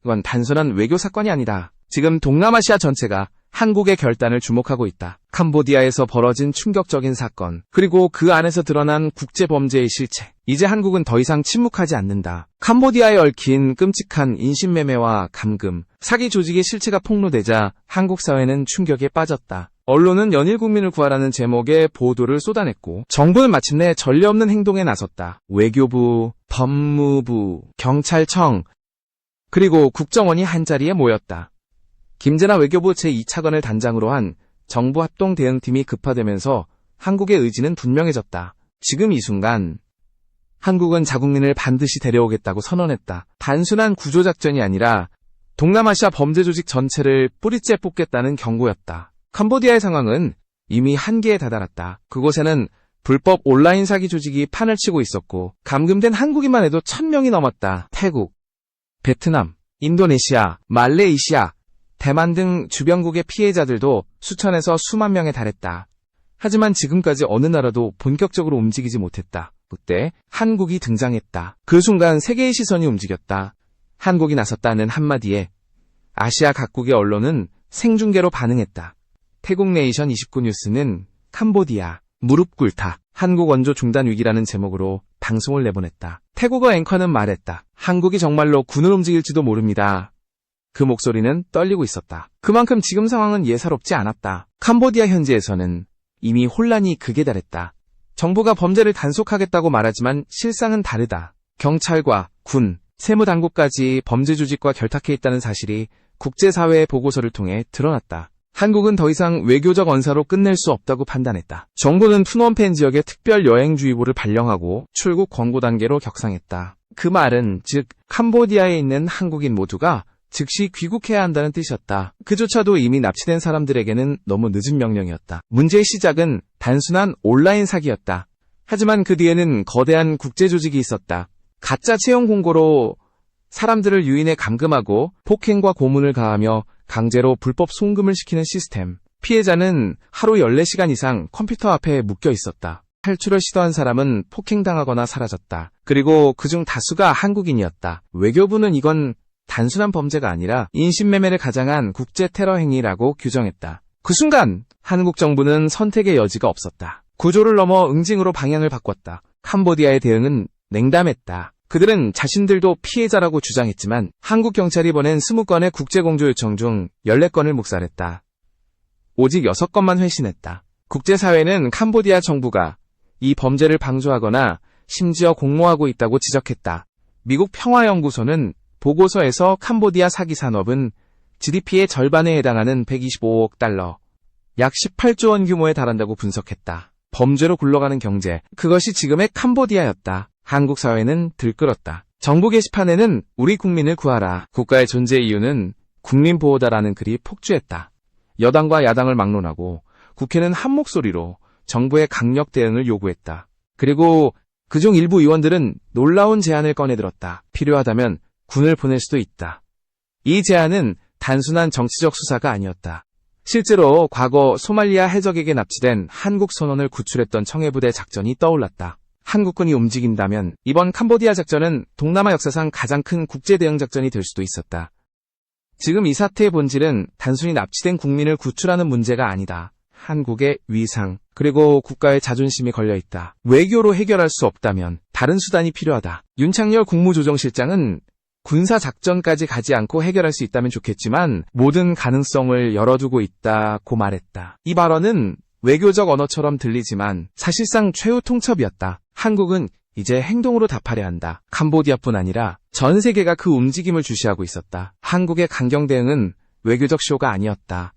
그건 단순한 외교 사건이 아니다. 지금 동남아시아 전체가 한국의 결단을 주목하고 있다. 캄보디아에서 벌어진 충격적인 사건, 그리고 그 안에서 드러난 국제범죄의 실체. 이제 한국은 더 이상 침묵하지 않는다. 캄보디아에 얽힌 끔찍한 인신매매와 감금, 사기 조직의 실체가 폭로되자 한국 사회는 충격에 빠졌다. 언론은 연일 국민을 구하라는 제목의 보도를 쏟아냈고, 정부는 마침내 전례 없는 행동에 나섰다. 외교부, 법무부, 경찰청, 그리고 국정원이 한자리에 모였다. 김재나 외교부 제2차관을 단장으로 한 정부 합동 대응팀이 급파되면서 한국의 의지는 분명해졌다. 지금 이 순간 한국은 자국민을 반드시 데려오겠다고 선언했다. 단순한 구조작전이 아니라 동남아시아 범죄 조직 전체를 뿌리째 뽑겠다는 경고였다. 캄보디아의 상황은 이미 한계에 다다랐다. 그곳에는 불법 온라인 사기 조직이 판을 치고 있었고, 감금된 한국인만 해도 1000명이 넘었다. 태국, 베트남, 인도네시아, 말레이시아, 대만 등 주변국의 피해자들도 수천에서 수만 명에 달했다. 하지만 지금까지 어느 나라도 본격적으로 움직이지 못했다. 그때 한국이 등장했다. 그 순간 세계의 시선이 움직였다. 한국이 나섰다는 한마디에 아시아 각국의 언론은 생중계로 반응했다. 태국 네이션 29 뉴스는 캄보디아, 무릎 꿇다, 한국 원조 중단 위기라는 제목으로 방송을 내보냈다. 태국어 앵커는 말했다. 한국이 정말로 군을 움직일지도 모릅니다. 그 목소리는 떨리고 있었다. 그만큼 지금 상황은 예사롭지 않았다. 캄보디아 현지에서는 이미 혼란이 극에 달했다. 정부가 범죄를 단속하겠다고 말하지만 실상은 다르다. 경찰과 군, 세무당국까지 범죄 조직과 결탁해 있다는 사실이 국제사회의 보고서를 통해 드러났다. 한국은 더 이상 외교적 언사로 끝낼 수 없다고 판단했다. 정부는 푸놈펜 지역에 특별 여행주의보를 발령하고 출국 권고 단계로 격상했다. 그 말은 즉 캄보디아에 있는 한국인 모두가 즉시 귀국해야 한다는 뜻이었다. 그조차도 이미 납치된 사람들에게는 너무 늦은 명령이었다. 문제의 시작은 단순한 온라인 사기였다. 하지만 그 뒤에는 거대한 국제조직이 있었다. 가짜 채용 공고로 사람들을 유인해 감금하고 폭행과 고문을 가하며 강제로 불법 송금을 시키는 시스템. 피해자는 하루 14시간 이상 컴퓨터 앞에 묶여 있었다. 탈출을 시도한 사람은 폭행당하거나 사라졌다. 그리고 그중 다수가 한국인이었다. 외교부는 이건 단순한 범죄가 아니라 인신매매를 가장한 국제 테러 행위라고 규정했다. 그 순간 한국 정부는 선택의 여지가 없었다. 구조를 넘어 응징으로 방향을 바꿨다. 캄보디아의 대응은 냉담했다. 그들은 자신들도 피해자라고 주장했지만 한국 경찰이 보낸 20건의 국제공조 요청 중 14건을 묵살했다. 오직 6건만 회신했다. 국제사회는 캄보디아 정부가 이 범죄를 방조하거나 심지어 공모하고 있다고 지적했다. 미국 평화연구소는 보고서에서 캄보디아 사기 산업은 GDP의 절반에 해당하는 125억 달러, 약 18조 원 규모에 달한다고 분석했다. 범죄로 굴러가는 경제, 그것이 지금의 캄보디아였다. 한국 사회는 들끓었다. 정부 게시판에는 우리 국민을 구하라. 국가의 존재 이유는 국민보호다라는 글이 폭주했다. 여당과 야당을 막론하고 국회는 한 목소리로 정부의 강력 대응을 요구했다. 그리고 그중 일부 의원들은 놀라운 제안을 꺼내들었다. 필요하다면 군을 보낼 수도 있다. 이 제안은 단순한 정치적 수사가 아니었다. 실제로 과거 소말리아 해적에게 납치된 한국 선원을 구출했던 청해부대 작전이 떠올랐다. 한국군이 움직인다면 이번 캄보디아 작전은 동남아 역사상 가장 큰 국제 대응 작전이 될 수도 있었다. 지금 이 사태의 본질은 단순히 납치된 국민을 구출하는 문제가 아니다. 한국의 위상, 그리고 국가의 자존심이 걸려있다. 외교로 해결할 수 없다면 다른 수단이 필요하다. 윤창열 국무조정실장은 군사작전까지 가지 않고 해결할 수 있다면 좋겠지만 모든 가능성을 열어두고 있다고 말했다. 이 발언은 외교적 언어처럼 들리지만 사실상 최후 통첩이었다. 한국은 이제 행동으로 답하려 한다. 캄보디아뿐 아니라 전 세계가 그 움직임을 주시하고 있었다. 한국의 강경 대응은 외교적 쇼가 아니었다.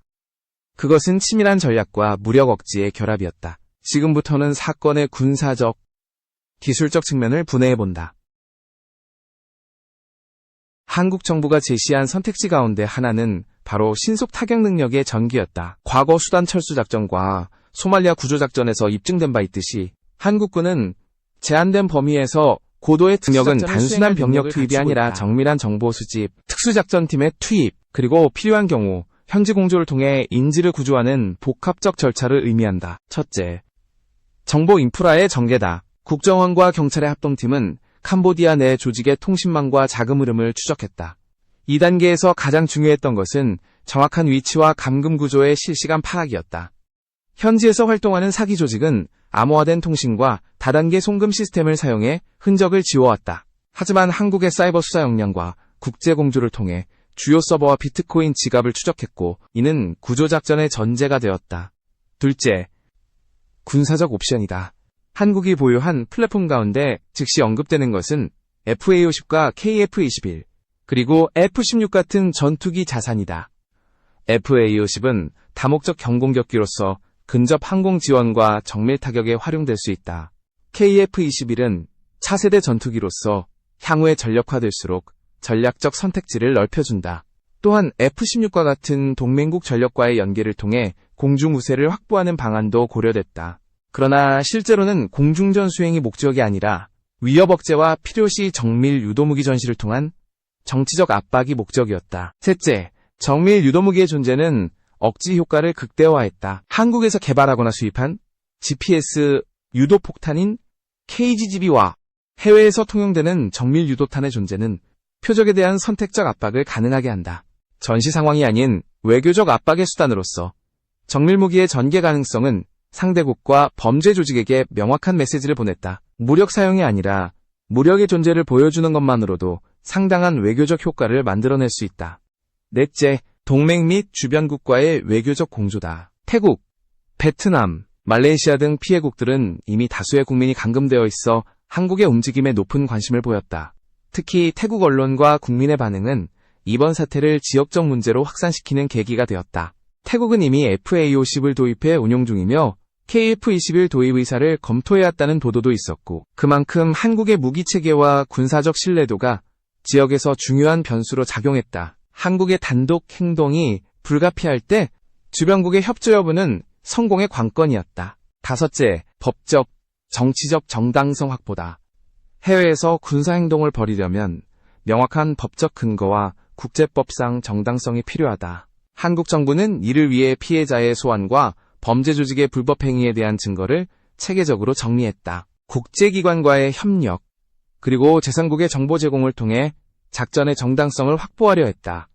그것은 치밀한 전략과 무력 억지의 결합이었다. 지금부터는 사건의 군사적, 기술적 측면을 분해해본다. 한국 정부가 제시한 선택지 가운데 하나는 바로 신속 타격 능력의 전기였다. 과거 수단 철수 작전과 소말리아 구조작전에서 입증된 바 있듯이 한국군은 제한된 범위에서 고도의 능력은 단순한 병력 투입이 아니라 정밀한 정보 수집, 특수작전팀의 투입, 그리고 필요한 경우 현지 공조를 통해 인지를 구조하는 복합적 절차를 의미한다. 첫째, 정보 인프라의 전개다. 국정원과 경찰의 합동팀은 캄보디아 내 조직의 통신망과 자금 흐름을 추적했다. 2단계에서 가장 중요했던 것은 정확한 위치와 감금 구조의 실시간 파악이었다. 현지에서 활동하는 사기 조직은 암호화된 통신과 다단계 송금 시스템을 사용해 흔적을 지워왔다. 하지만 한국의 사이버 수사 역량과 국제 공조를 통해 주요 서버와 비트코인 지갑을 추적했고, 이는 구조작전의 전제가 되었다. 둘째, 군사적 옵션이다. 한국이 보유한 플랫폼 가운데 즉시 언급되는 것은 FA-50과 KF-21, 그리고 F-16 같은 전투기 자산이다. FA-50은 다목적 경공격기로서 근접 항공 지원과 정밀 타격에 활용될 수 있다. KF-21은 차세대 전투기로서 향후에 전력화될수록 전략적 선택지를 넓혀준다. 또한 F-16과 같은 동맹국 전력과의 연계를 통해 공중 우세를 확보하는 방안도 고려됐다. 그러나 실제로는 공중전 수행이 목적이 아니라 위협 억제와 필요시 정밀 유도무기 전시를 통한 정치적 압박이 목적이었다. 셋째, 정밀 유도무기의 존재는 억지 효과를 극대화했다. 한국에서 개발하거나 수입한 GPS 유도폭탄인 KGB와 해외에서 통용되는 정밀 유도탄의 존재는 표적에 대한 선택적 압박을 가능하게 한다. 전시 상황이 아닌 외교적 압박의 수단으로서 정밀무기의 전개 가능성은 상대국과 범죄 조직에게 명확한 메시지를 보냈다. 무력 사용이 아니라 무력의 존재를 보여주는 것만으로도 상당한 외교적 효과를 만들어낼 수 있다. 넷째, 동맹 및 주변국과의 외교적 공조다. 태국, 베트남, 말레이시아 등 피해국들은 이미 다수의 국민이 감금되어 있어 한국의 움직임에 높은 관심을 보였다. 특히 태국 언론과 국민의 반응은 이번 사태를 지역적 문제로 확산시키는 계기가 되었다. 태국은 이미 FA-50을 도입해 운용 중이며 KF-21 도입 의사를 검토해왔다는 보도도 있었고, 그만큼 한국의 무기체계와 군사적 신뢰도가 지역에서 중요한 변수로 작용했다. 한국의 단독 행동이 불가피할 때 주변국의 협조 여부는 성공의 관건이었다. 다섯째, 법적, 정치적 정당성 확보다. 해외에서 군사행동을 벌이려면 명확한 법적 근거와 국제법상 정당성이 필요하다. 한국 정부는 이를 위해 피해자의 소환과 범죄 조직의 불법 행위에 대한 증거를 체계적으로 정리했다. 국제기관과의 협력, 그리고 제3국의 정보 제공을 통해 작전의 정당성을 확보하려 했다.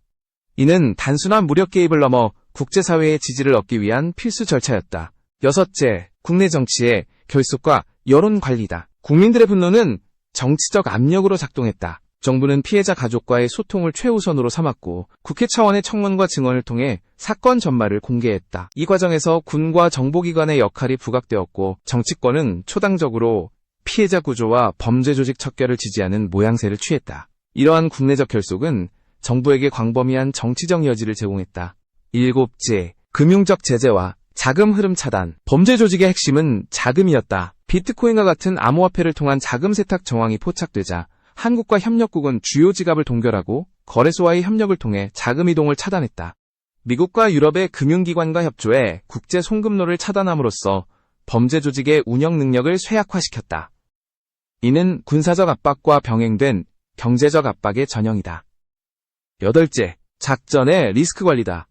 이는 단순한 무력 개입을 넘어 국제사회의 지지를 얻기 위한 필수 절차였다. 여섯째, 국내 정치의 결속과 여론 관리다. 국민들의 분노는 정치적 압력으로 작동했다. 정부는 피해자 가족과의 소통을 최우선으로 삼았고, 국회 차원의 청문과 증언을 통해 사건 전말을 공개했다. 이 과정에서 군과 정보기관의 역할이 부각되었고, 정치권은 초당적으로 피해자 구조와 범죄 조직 척결을 지지하는 모양새를 취했다. 이러한 국내적 결속은 정부에게 광범위한 정치적 여지를 제공했다. 일곱째, 금융적 제재와 자금 흐름 차단. 범죄 조직의 핵심은 자금이었다. 비트코인과 같은 암호화폐를 통한 자금 세탁 정황이 포착되자 한국과 협력국은 주요 지갑을 동결하고 거래소와의 협력을 통해 자금 이동을 차단했다. 미국과 유럽의 금융기관과 협조해 국제 송금로를 차단함으로써 범죄 조직의 운영 능력을 쇠약화시켰다. 이는 군사적 압박과 병행된 경제적 압박의 전형이다. 여덟째, 작전의 리스크 관리다.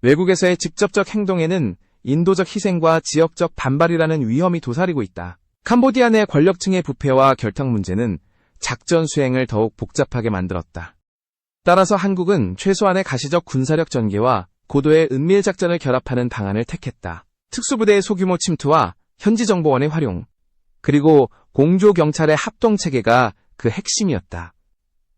외국에서의 직접적 행동에는 인도적 희생과 지역적 반발이라는 위험이 도사리고 있다. 캄보디아 내 권력층의 부패와 결탁 문제는 작전 수행을 더욱 복잡하게 만들었다. 따라서 한국은 최소한의 가시적 군사력 전개와 고도의 은밀 작전을 결합하는 방안을 택했다. 특수부대의 소규모 침투와 현지정보원의 활용, 그리고 공조경찰의 합동체계가 그 핵심이었다.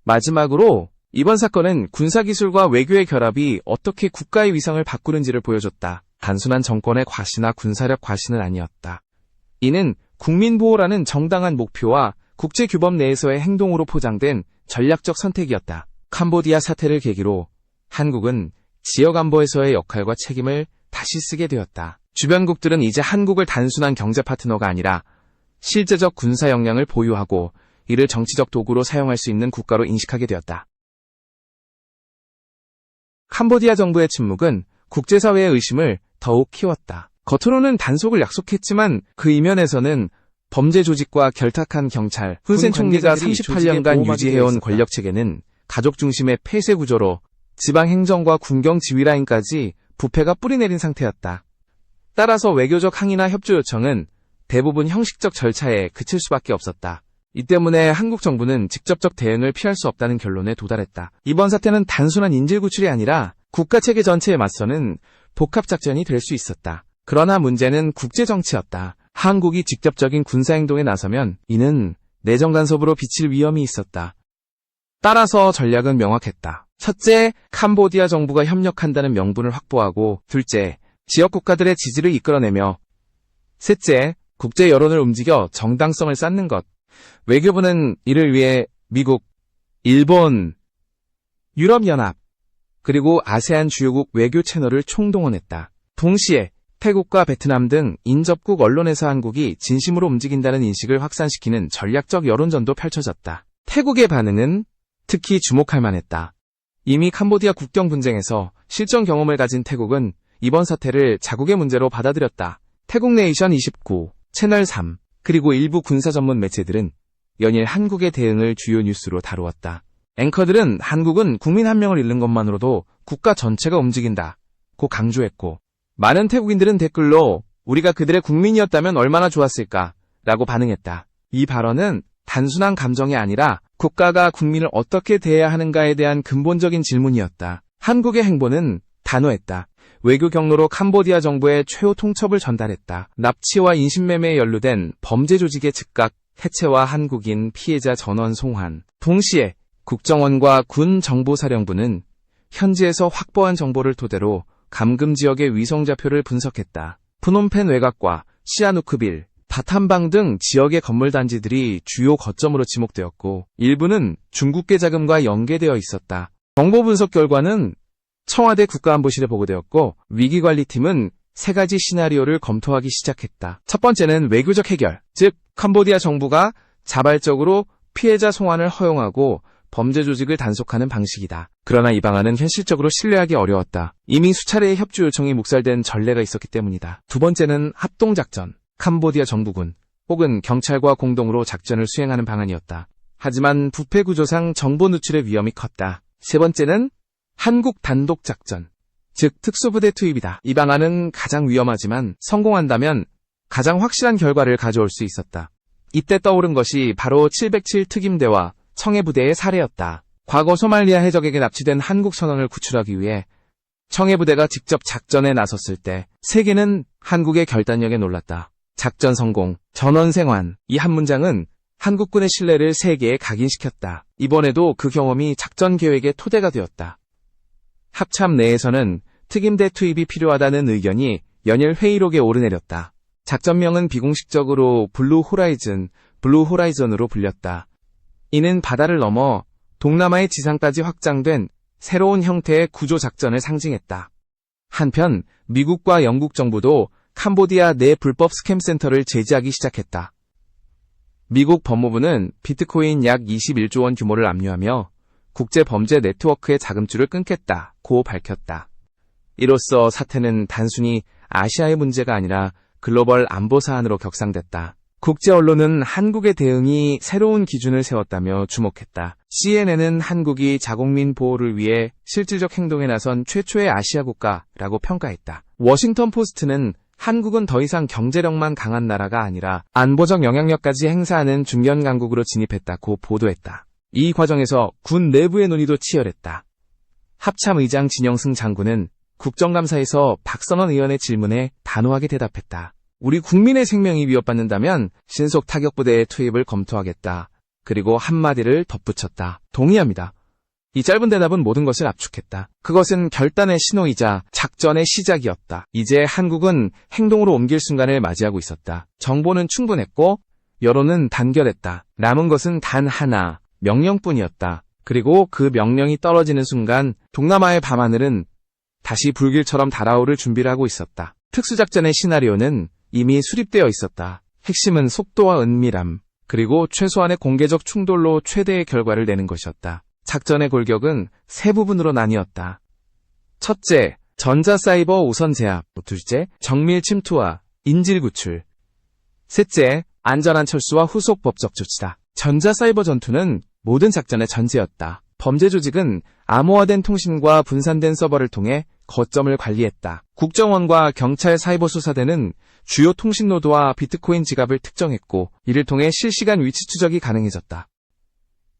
마지막으로 이번 사건은 군사기술과 외교의 결합이 어떻게 국가의 위상을 바꾸는지를 보여줬다. 단순한 정권의 과시나 군사력 과시는 아니었다. 이는 국민보호라는 정당한 목표와 국제규범 내에서의 행동으로 포장된 전략적 선택이었다. 캄보디아 사태를 계기로 한국은 지역안보에서의 역할과 책임을 다시 쓰게 되었다. 주변국들은 이제 한국을 단순한 경제 파트너가 아니라 실제적 군사 역량을 보유하고 이를 정치적 도구로 사용할 수 있는 국가로 인식하게 되었다. 캄보디아 정부의 침묵은 국제사회의 의심을 더욱 키웠다. 겉으로는 단속을 약속했지만 그 이면에서는 범죄 조직과 결탁한 경찰, 훈센 총리가 38년간 유지해온 권력체계는 가족 중심의 폐쇄 구조로 지방 행정과 군경 지휘 라인까지 부패가 뿌리내린 상태였다. 따라서 외교적 항의나 협조 요청은 대부분 형식적 절차에 그칠 수밖에 없었다. 이 때문에 한국 정부는 직접적 대응을 피할 수 없다는 결론에 도달했다. 이번 사태는 단순한 인질구출이 아니라 국가체계 전체에 맞서는 복합작전이 될 수 있었다. 그러나 문제는 국제정치였다. 한국이 직접적인 군사행동에 나서면 이는 내정 간섭으로 비칠 위험이 있었다. 따라서 전략은 명확했다. 첫째, 캄보디아 정부가 협력한다는 명분을 확보하고, 둘째, 지역 국가들의 지지를 이끌어내며, 셋째, 국제 여론을 움직여 정당성을 쌓는 것. 외교부는 이를 위해 미국, 일본, 유럽연합, 그리고 아세안 주요국 외교 채널을 총동원했다. 동시에 태국과 베트남 등 인접국 언론에서 한국이 진심으로 움직인다는 인식을 확산시키는 전략적 여론전도 펼쳐졌다. 태국의 반응은 특히 주목할 만했다. 이미 캄보디아 국경 분쟁에서 실전 경험을 가진 태국은 이번 사태를 자국의 문제로 받아들였다. 태국네이션 29, 채널 3, 그리고 일부 군사 전문 매체들은 연일 한국의 대응을 주요 뉴스로 다루었다. 앵커들은 한국은 국민 한 명을 잃는 것만으로도 국가 전체가 움직인다 고 강조했고, 많은 태국인들은 댓글로 우리가 그들의 국민이었다면 얼마나 좋았을까 라고 반응했다. 이 발언은 단순한 감정이 아니라 국가가 국민을 어떻게 대해야 하는가에 대한 근본적인 질문이었다. 한국의 행보는 단호했다. 외교 경로로 캄보디아 정부에 최후 통첩을 전달했다. 납치와 인신매매에 연루된 범죄 조직의 즉각 해체와 한국인 피해자 전원 송환. 동시에 국정원과 군 정보사령부는 현지에서 확보한 정보를 토대로 감금 지역의 위성좌표를 분석했다. 프놈펜 외곽과 시아누크빌, 바탐방 등 지역의 건물 단지들이 주요 거점으로 지목되었고, 일부는 중국계 자금과 연계되어 있었다. 정보 분석 결과는 청와대 국가안보실에 보고되었고, 위기관리팀은 세 가지 시나리오를 검토하기 시작했다. 첫 번째는 외교적 해결, 즉 캄보디아 정부가 자발적으로 피해자 송환을 허용하고 범죄 조직을 단속하는 방식이다. 그러나 이 방안은 현실적으로 신뢰하기 어려웠다. 이미 수차례의 협조 요청이 묵살된 전례가 있었기 때문이다. 두 번째는 합동작전, 캄보디아 정부군 혹은 경찰과 공동으로 작전을 수행하는 방안이었다. 하지만 부패 구조상 정보 누출의 위험이 컸다. 세 번째는 한국 단독 작전, 즉 특수부대 투입이다. 이 방안은 가장 위험하지만 성공한다면 가장 확실한 결과를 가져올 수 있었다. 이때 떠오른 것이 바로 707 특임대와 청해부대의 사례였다. 과거 소말리아 해적에게 납치된 한국 선원을 구출하기 위해 청해부대가 직접 작전에 나섰을 때 세계는 한국의 결단력에 놀랐다. 작전 성공, 전원 생還. 이 한 문장은 한국군의 신뢰를 세계에 각인시켰다. 이번에도 그 경험이 작전 계획의 토대가 되었다. 합참 내에서는 특임대 투입이 필요하다는 의견이 연일 회의록에 오르내렸다. 작전명은 비공식적으로 블루 호라이즌으로 불렸다. 이는 바다를 넘어 동남아의 지상까지 확장된 새로운 형태의 구조작전을 상징했다. 한편 미국과 영국 정부도 캄보디아 내 불법 스캠 센터를 제지하기 시작했다. 미국 법무부는 비트코인 약 21조 원 규모를 압류하며 국제범죄 네트워크의 자금줄을 끊겠다고 밝혔다. 이로써 사태는 단순히 아시아의 문제가 아니라 글로벌 안보 사안으로 격상됐다. 국제 언론은 한국의 대응이 새로운 기준을 세웠다며 주목했다. CNN은 한국이 자국민 보호를 위해 실질적 행동에 나선 최초의 아시아 국가라고 평가했다. 워싱턴 포스트는 한국은 더 이상 경제력만 강한 나라가 아니라 안보적 영향력까지 행사하는 중견 강국으로 진입했다고 보도했다. 이 과정에서 군 내부의 논의도 치열했다. 합참의장 진영승 장군은 국정감사에서 박선원 의원의 질문에 단호하게 대답했다. 우리 국민의 생명이 위협받는다면 신속 타격부대의 투입을 검토하겠다. 그리고 한마디를 덧붙였다. 동의합니다. 이 짧은 대답은 모든 것을 압축했다. 그것은 결단의 신호이자 작전의 시작이었다. 이제 한국은 행동으로 옮길 순간을 맞이하고 있었다. 정보는 충분했고 여론은 단결했다. 남은 것은 단 하나, 명령뿐이었다. 그리고 그 명령이 떨어지는 순간 동남아의 밤하늘은 다시 불길처럼 달아오를 준비를 하고 있었다. 특수작전의 시나리오는 이미 수립되어 있었다. 핵심은 속도와 은밀함, 그리고 최소한의 공개적 충돌로 최대의 결과를 내는 것이었다. 작전의 골격은 세 부분으로 나뉘었다. 첫째, 전자사이버 우선 제압. 둘째, 정밀 침투와 인질 구출. 셋째, 안전한 철수와 후속 법적 조치다. 전자사이버 전투는 모든 작전의 전제였다. 범죄 조직은 암호화된 통신과 분산된 서버를 통해 거점을 관리했다. 국정원과 경찰 사이버 수사대는 주요 통신노드와 비트코인 지갑을 특정했고 이를 통해 실시간 위치 추적이 가능해졌다.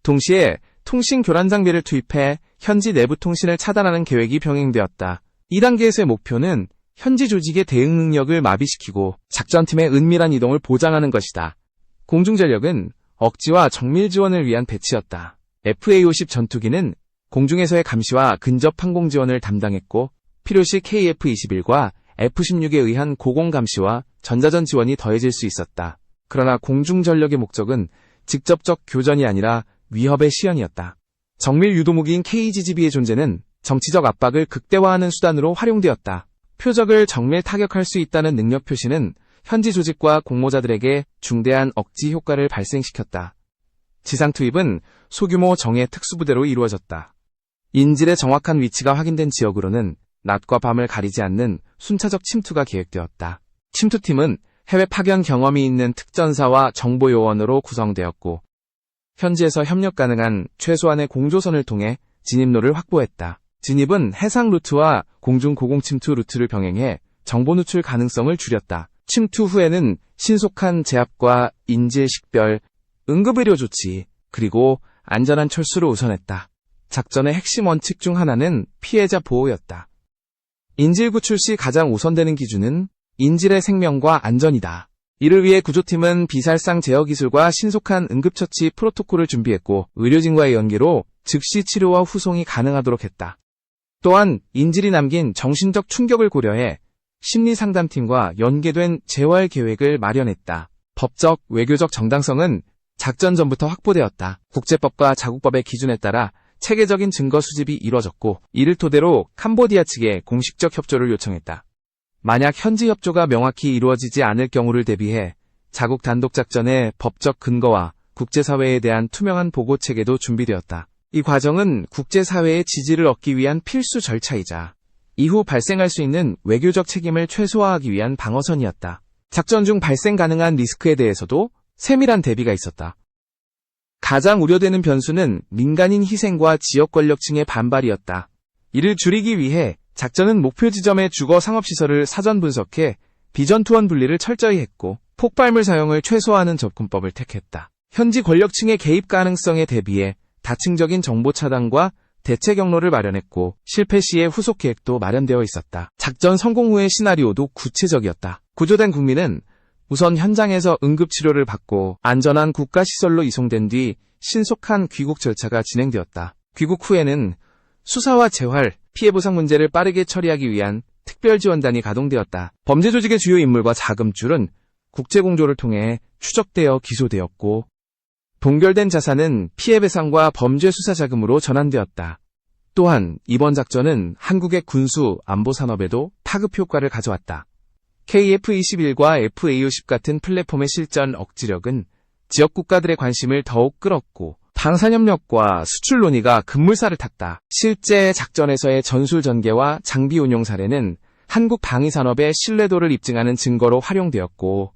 동시에 통신 교란 장비를 투입해 현지 내부 통신을 차단하는 계획이 병행되었다. 2단계에서의 목표는 현지 조직의 대응 능력을 마비시키고 작전팀의 은밀한 이동을 보장하는 것이다. 공중전력은 억지와 정밀 지원을 위한 배치였다. FA-50 전투기는 공중에서의 감시와 근접 항공 지원을 담당했고 필요시 KF-21과 F-16에 의한 고공 감시와 전자전 지원이 더해질 수 있었다. 그러나 공중전력의 목적은 직접적 교전이 아니라 위협의 시연이었다. 정밀 유도무기인 KGGB의 존재는 정치적 압박을 극대화하는 수단으로 활용되었다. 표적을 정밀 타격할 수 있다는 능력 표시는 현지 조직과 공모자들에게 중대한 억지 효과를 발생시켰다. 지상 투입은 소규모 정예 특수부대로 이루어졌다. 인질의 정확한 위치가 확인된 지역으로는 낮과 밤을 가리지 않는 순차적 침투가 계획되었다. 침투팀은 해외 파견 경험이 있는 특전사와 정보요원으로 구성되었고 현지에서 협력 가능한 최소한의 공조선을 통해 진입로를 확보했다. 진입은 해상 루트와 공중 고공 침투 루트를 병행해 정보 누출 가능성을 줄였다. 침투 후에는 신속한 제압과 인질 식별, 응급의료 조치, 그리고 안전한 철수를 우선했다. 작전의 핵심 원칙 중 하나는 피해자 보호였다. 인질 구출 시 가장 우선되는 기준은 인질의 생명과 안전이다. 이를 위해 구조팀은 비살상 제어 기술과 신속한 응급처치 프로토콜을 준비했고 의료진과의 연계로 즉시 치료와 후송이 가능하도록 했다. 또한 인질이 남긴 정신적 충격을 고려해 심리상담팀과 연계된 재활 계획을 마련했다. 법적, 외교적 정당성은 작전 전부터 확보되었다. 국제법과 자국법의 기준에 따라 체계적인 증거 수집이 이뤄졌고 이를 토대로 캄보디아 측에 공식적 협조를 요청했다. 만약 현지 협조가 명확히 이루어지지 않을 경우를 대비해 자국 단독 작전의 법적 근거와 국제사회에 대한 투명한 보고 체계도 준비되었다. 이 과정은 국제사회의 지지를 얻기 위한 필수 절차이자 이후 발생할 수 있는 외교적 책임을 최소화하기 위한 방어선이었다. 작전 중 발생 가능한 리스크에 대해서도 세밀한 대비가 있었다. 가장 우려되는 변수는 민간인 희생과 지역 권력층의 반발이었다. 이를 줄이기 위해 작전은 목표 지점의 주거 상업시설을 사전 분석해 비전투원 분리를 철저히 했고 폭발물 사용을 최소화하는 접근법을 택했다. 현지 권력층의 개입 가능성에 대비해 다층적인 정보 차단과 대체 경로를 마련했고 실패 시의 후속 계획도 마련되어 있었다. 작전 성공 후의 시나리오도 구체적이었다. 구조된 국민은 우선 현장에서 응급치료를 받고 안전한 국가시설로 이송된 뒤 신속한 귀국 절차가 진행되었다. 귀국 후에는 수사와 재활, 피해보상 문제를 빠르게 처리하기 위한 특별지원단이 가동되었다. 범죄 조직의 주요 인물과 자금줄은 국제공조를 통해 추적되어 기소되었고 동결된 자산은 피해배상과 범죄 수사 자금으로 전환되었다. 또한 이번 작전은 한국의 군수, 안보 산업에도 파급 효과를 가져왔다. KF-21과 FA-50 같은 플랫폼의 실전 억지력은 지역 국가들의 관심을 더욱 끌었고 방산협력과 수출 논의가 급물살을 탔다. 실제 작전에서의 전술 전개와 장비 운용 사례는 한국 방위산업의 신뢰도를 입증하는 증거로 활용되었고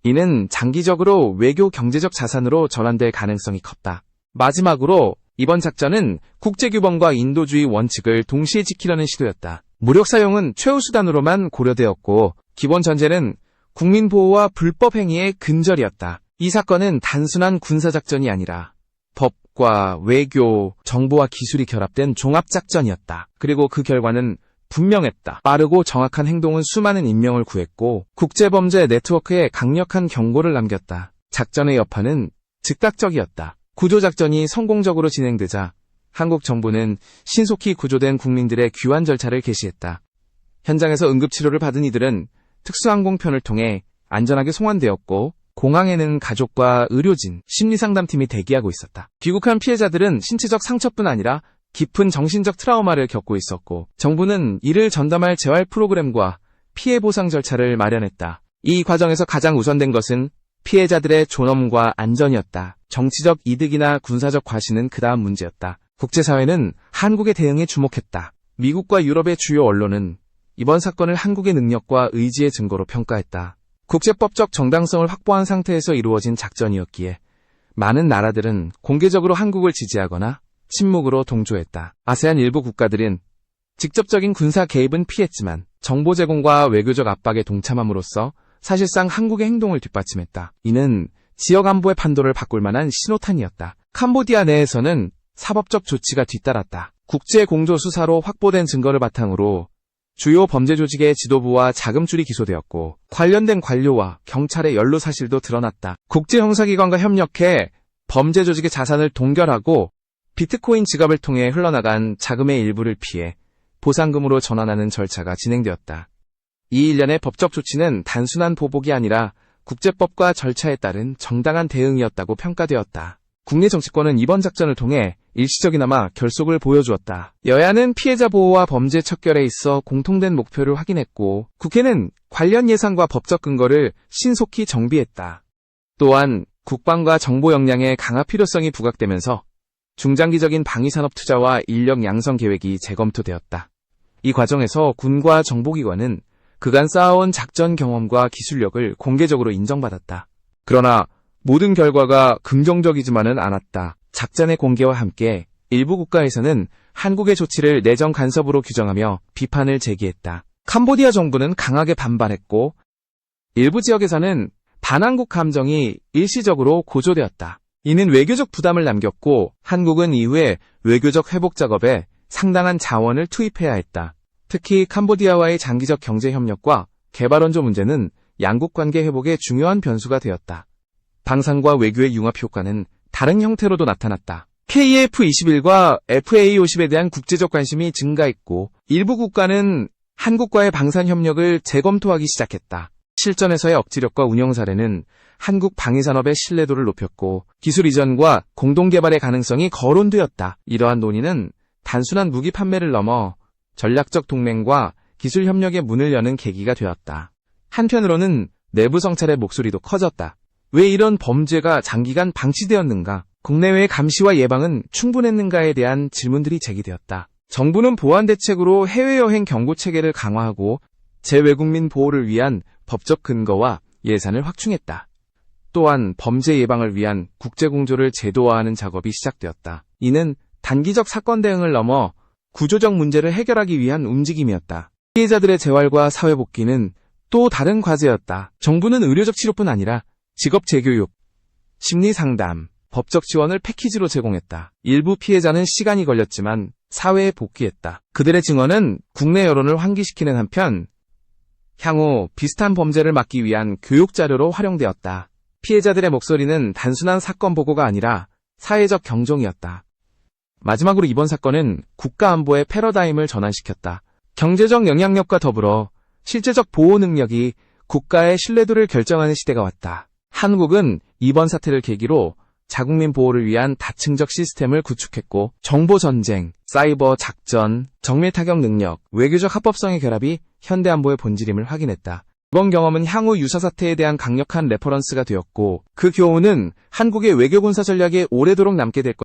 이는 장기적으로 외교 경제적 자산으로 전환될 가능성이 컸다. 마지막으로 이번 작전은 국제규범과 인도주의 원칙을 동시에 지키려는 시도였다. 무력 사용은 최후 수단으로만 고려되었고 기본 전제는 국민보호와 불법 행위의 근절이었다. 이 사건은 단순한 군사작전이 아니라 법과 외교, 정보와 기술이 결합된 종합작전이었다. 그리고 그 결과는 분명했다. 빠르고 정확한 행동은 수많은 인명을 구했고 국제범죄 네트워크에 강력한 경고를 남겼다. 작전의 여파는 즉각적이었다. 구조작전이 성공적으로 진행되자 한국 정부는 신속히 구조된 국민들의 귀환 절차를 개시했다. 현장에서 응급치료를 받은 이들은 특수항공편을 통해 안전하게 송환되었고 공항에는 가족과 의료진, 심리상담팀이 대기하고 있었다. 귀국한 피해자들은 신체적 상처뿐 아니라 깊은 정신적 트라우마를 겪고 있었고 정부는 이를 전담할 재활 프로그램과 피해 보상 절차를 마련했다. 이 과정에서 가장 우선된 것은 피해자들의 존엄과 안전이었다. 정치적 이득이나 군사적 과시는 그 다음 문제였다. 국제사회는 한국의 대응에 주목했다. 미국과 유럽의 주요 언론은 이번 사건을 한국의 능력과 의지의 증거로 평가했다. 국제법적 정당성을 확보한 상태에서 이루어진 작전이었기에 많은 나라들은 공개적으로 한국을 지지하거나 침묵으로 동조했다. 아세안 일부 국가들은 직접적인 군사 개입은 피했지만 정보 제공과 외교적 압박에 동참함으로써 사실상 한국의 행동을 뒷받침했다. 이는 지역 안보의 판도를 바꿀 만한 신호탄이었다. 캄보디아 내에서는 사법적 조치가 뒤따랐다. 국제 공조 수사로 확보된 증거를 바탕으로 주요 범죄 조직의 지도부와 자금줄이 기소되었고 관련된 관료와 경찰의 연루 사실도 드러났다. 국제 형사기관과 협력해 범죄 조직의 자산을 동결하고 비트코인 지갑을 통해 흘러나간 자금의 일부를 피해 보상금으로 전환하는 절차가 진행되었다. 이 일련의 법적 조치는 단순한 보복이 아니라 국제법과 절차에 따른 정당한 대응이었다고 평가되었다. 국내 정치권은 이번 작전을 통해 일시적이나마 결속을 보여주었다. 여야는 피해자 보호와 범죄 척결에 있어 공통된 목표를 확인했고 국회는 관련 예산과 법적 근거를 신속히 정비했다. 또한 국방과 정보 역량의 강화 필요성이 부각되면서 중장기적인 방위산업 투자와 인력 양성 계획이 재검토되었다. 이 과정에서 군과 정보기관은 그간 쌓아온 작전 경험과 기술력을 공개적으로 인정받았다. 그러나 모든 결과가 긍정적이지만은 않았다. 작전의 공개와 함께 일부 국가에서는 한국의 조치를 내정 간섭으로 규정하며 비판을 제기했다. 캄보디아 정부는 강하게 반발했고 일부 지역에서는 반한국 감정이 일시적으로 고조되었다. 이는 외교적 부담을 남겼고 한국은 이후에 외교적 회복 작업에 상당한 자원을 투입해야 했다. 특히 캄보디아와의 장기적 경제 협력과 개발 원조 문제는 양국 관계 회복의 중요한 변수가 되었다. 방산과 외교의 융합 효과는 다른 형태로도 나타났다. KF21과 FA50에 대한 국제적 관심이 증가했고 일부 국가는 한국과의 방산 협력을 재검토하기 시작했다. 실전에서의 억지력과 운영 사례는 한국 방위산업의 신뢰도를 높였고 기술 이전과 공동개발의 가능성이 거론되었다. 이러한 논의는 단순한 무기 판매를 넘어 전략적 동맹과 기술 협력의 문을 여는 계기가 되었다. 한편으로는 내부 성찰의 목소리도 커졌다. 왜 이런 범죄가 장기간 방치되었는가? 국내외의 감시와 예방은 충분했는가에 대한 질문들이 제기되었다. 정부는 보안 대책으로 해외여행 경고 체계를 강화하고 재외국민 보호를 위한 법적 근거와 예산을 확충했다. 또한 범죄 예방을 위한 국제공조를 제도화하는 작업이 시작되었다. 이는 단기적 사건 대응을 넘어 구조적 문제를 해결하기 위한 움직임이었다. 피해자들의 재활과 사회복귀는 또 다른 과제였다. 정부는 의료적 치료뿐 아니라 직업 재교육, 심리상담, 법적 지원을 패키지로 제공했다. 일부 피해자는 시간이 걸렸지만 사회에 복귀했다. 그들의 증언은 국내 여론을 환기시키는 한편 향후 비슷한 범죄를 막기 위한 교육 자료로 활용되었다. 피해자들의 목소리는 단순한 사건 보고가 아니라 사회적 경종이었다. 마지막으로 이번 사건은 국가 안보의 패러다임을 전환시켰다. 경제적 영향력과 더불어 실제적 보호 능력이 국가의 신뢰도를 결정하는 시대가 왔다. 한국은 이번 사태를 계기로 자국민 보호를 위한 다층적 시스템을 구축했고 정보전쟁, 사이버 작전, 정밀 타격 능력, 외교적 합법성의 결합이 현대 안보의 본질임을 확인했다. 이번 경험은 향후 유사 사태에 대한 강력한 레퍼런스가 되었고 그 교훈은 한국의 외교 군사 전략에 오래도록 남게 될 것이다.